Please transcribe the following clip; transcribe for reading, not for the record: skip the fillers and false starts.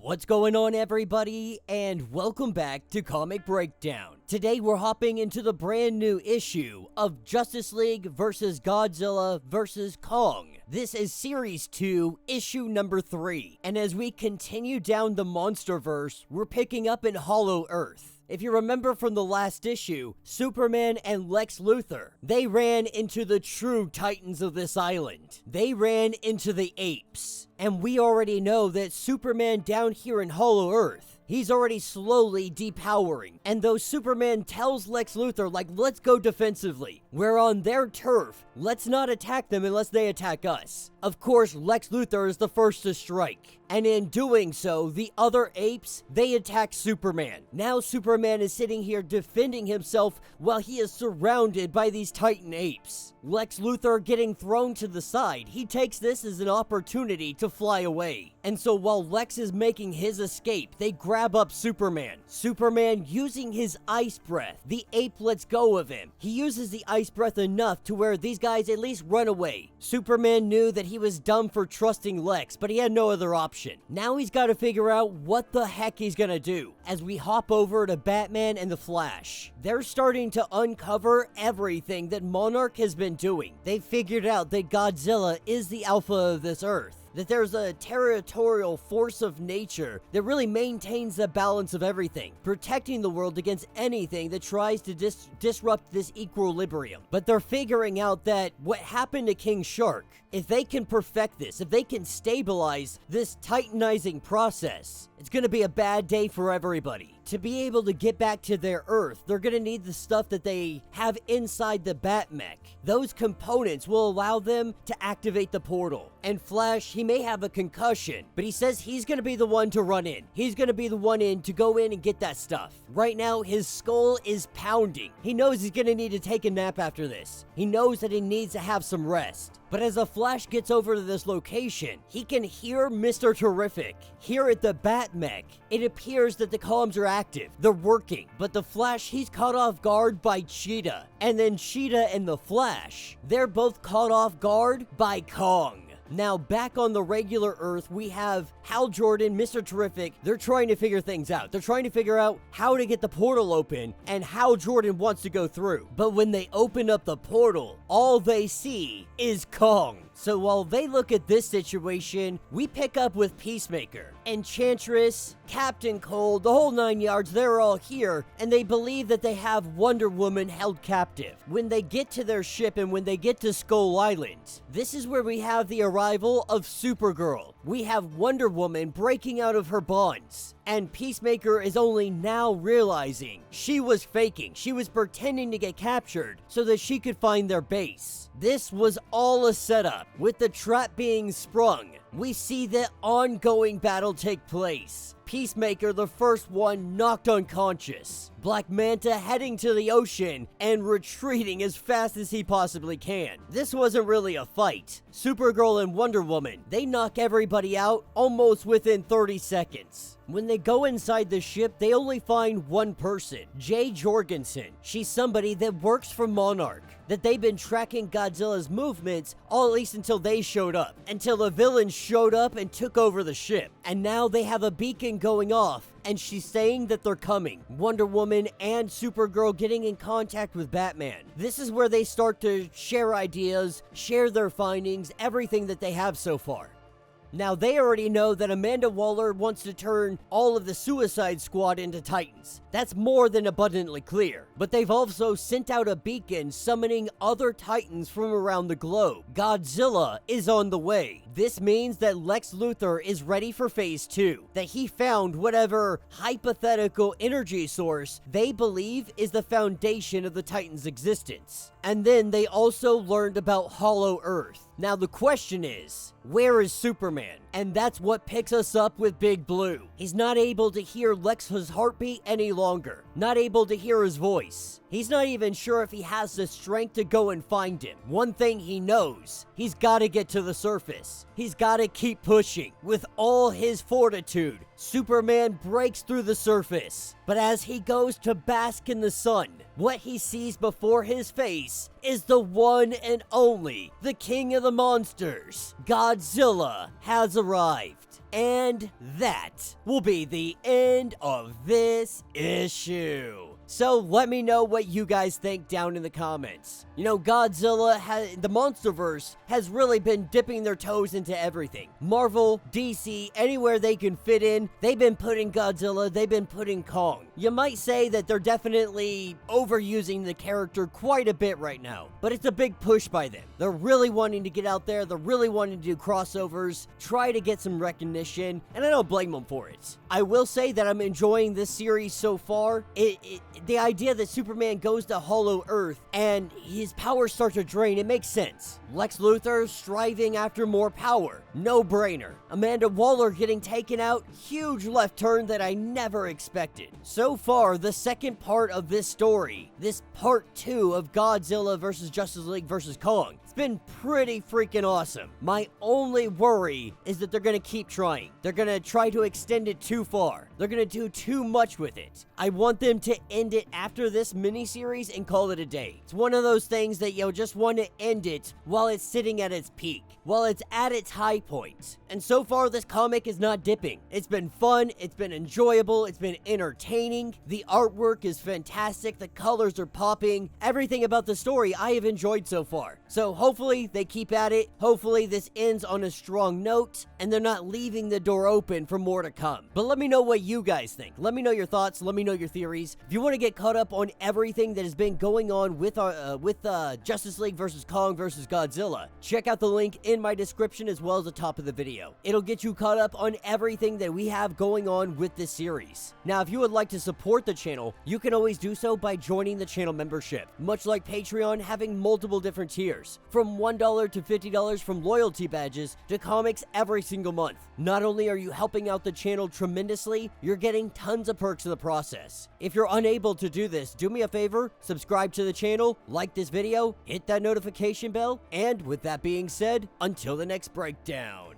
What's going on, everybody, and welcome back to Comic Breakdown. Today we're hopping into the brand new issue of Justice League vs. Godzilla vs. Kong. This is Series 2, Issue number 3, and as we continue down the Monsterverse, we're picking up in Hollow Earth. If you remember from the last issue, Superman and Lex Luthor, they ran into the true titans of this island. They ran into the apes. And we already know that Superman down here in Hollow Earth, he's already slowly depowering. And though Superman tells Lex Luthor, let's go defensively. We're on their turf. Let's not attack them unless they attack us. Of course, Lex Luthor is the first to strike. And in doing so, the other apes, they attack Superman. Now Superman is sitting here defending himself while he is surrounded by these Titan apes. Lex Luthor getting thrown to the side, he takes this as an opportunity to fly away. And so while Lex is making his escape, they grab up Superman. Superman using his ice breath, the ape lets go of him. He uses the ice breath enough to where these guys at least run away. Superman knew that he was dumb for trusting Lex, but he had no other option. Now he's got to figure out what the heck he's gonna do. As we hop over to Batman and the Flash, they're starting to uncover everything that Monarch has been doing. They figured out that Godzilla is the alpha of this Earth. That there's a territorial force of nature that really maintains the balance of everything, protecting the world against anything that tries to disrupt this equilibrium. But they're figuring out that what happened to King Shark, if they can perfect this, if they can stabilize this titanizing process, it's gonna be a bad day for everybody. To be able to get back to their Earth, they're gonna need the stuff that they have inside the Batmech. Those components will allow them to activate the portal. And Flash, he may have a concussion, but he says he's gonna be the one to run in. He's gonna be the one to go in and get that stuff. Right now, his skull is pounding. He knows he's gonna need to take a nap after this. He knows that he needs to have some rest. But as the Flash gets over to this location, he can hear Mr. Terrific. Here at the Batmech, it appears that the comms are active. They're working. But the Flash, he's caught off guard by Cheetah. And then Cheetah and the Flash, they're both caught off guard by Kong. Now, back on the regular Earth, we have Hal Jordan, Mr. Terrific. They're trying to figure things out. They're trying to figure out how to get the portal open and how Jordan wants to go through. But when they open up the portal, all they see is Kong. So while they look at this situation, we pick up with Peacemaker, Enchantress, Captain Cold, the whole 9 yards. They're all here, and they believe that they have Wonder Woman held captive. When they get to their ship and when they get to Skull Island, this is where we have the arrival of Supergirl. We have Wonder Woman breaking out of her bonds. And Peacemaker is only now realizing she was faking. She was pretending to get captured so that she could find their base. This was all a setup. With the trap being sprung, we see the ongoing battle take place. Peacemaker, the first one, knocked unconscious. Black Manta heading to the ocean and retreating as fast as he possibly can. This wasn't really a fight. Supergirl and Wonder Woman, they knock everybody out almost within 30 seconds. When they go inside the ship, they only find one person, Jay Jorgensen. She's somebody that works for Monarch, that they've been tracking Godzilla's movements, all at least until they showed up. Until the villains showed up and took over the ship. And now they have a beacon going off, and she's saying that they're coming. Wonder Woman and Supergirl getting in contact with Batman. This is where they start to share ideas, share their findings, everything that they have so far. Now, they already know that Amanda Waller wants to turn all of the Suicide Squad into Titans. That's more than abundantly clear. But they've also sent out a beacon summoning other Titans from around the globe. Godzilla is on the way. This means that Lex Luthor is ready for Phase 2. That he found whatever hypothetical energy source they believe is the foundation of the Titans' existence. And then they also learned about Hollow Earth. Now the question is, where is Superman? And that's what picks us up with Big Blue. He's not able to hear Lex's heartbeat any longer. Not able to hear his voice. He's not even sure if he has the strength to go and find him. One thing he knows, he's got to get to the surface. He's got to keep pushing. With all his fortitude, Superman breaks through the surface. But as he goes to bask in the sun, what he sees before his face is the one and only, the king of the monsters. Godzilla has arrived. And that will be the end of this issue. So let me know what you guys think down in the comments. You know, Godzilla, the Monsterverse, has really been dipping their toes into everything. Marvel, DC, anywhere they can fit in, they've been putting Godzilla, they've been putting Kong. You might say that they're definitely overusing the character quite a bit right now, but it's a big push by them. They're really wanting to get out there, they're really wanting to do crossovers, try to get some recognition, and I don't blame them for it. I will say that I'm enjoying this series so far. The idea that Superman goes to Hollow Earth and his power starts to drain, it makes sense. Lex Luthor striving after more power, no brainer. Amanda Waller getting taken out, huge left turn that I never expected. So far, the second part of this story, this part 2 of Godzilla vs. Justice League vs. Kong, it's been pretty freaking awesome. My only worry is that they're gonna keep trying. They're gonna try to extend it too far. They're gonna do too much with it. I want them to end it after this miniseries and call it a day. It's one of those things that you just want to end it while it's sitting at its peak, while it's at its high point. And so far, this comic is not dipping. It's been fun, it's been enjoyable, it's been entertaining. The artwork is fantastic, the colors are popping. Everything about the story I have enjoyed so far. So hopefully they keep at it. Hopefully this ends on a strong note and they're not leaving the door open for more to come. But let me know what you guys think. Let me know your thoughts. Let me know your theories. If you want to get caught up on everything that has been going on with Justice League vs. Kong vs. Godzilla, check out the link in my description as well as the top of the video. It'll get you caught up on everything that we have going on with this series. Now, if you would like to support the channel, you can always do so by joining the channel membership. Much like Patreon, having multiple different tiers, from $1 to $50 from loyalty badges to comics every single month. Not only are you helping out the channel tremendously, you're getting tons of perks in the process. If you're unable to do this, do me a favor, subscribe to the channel, like this video, hit that notification bell, and with that being said, until the next breakdown.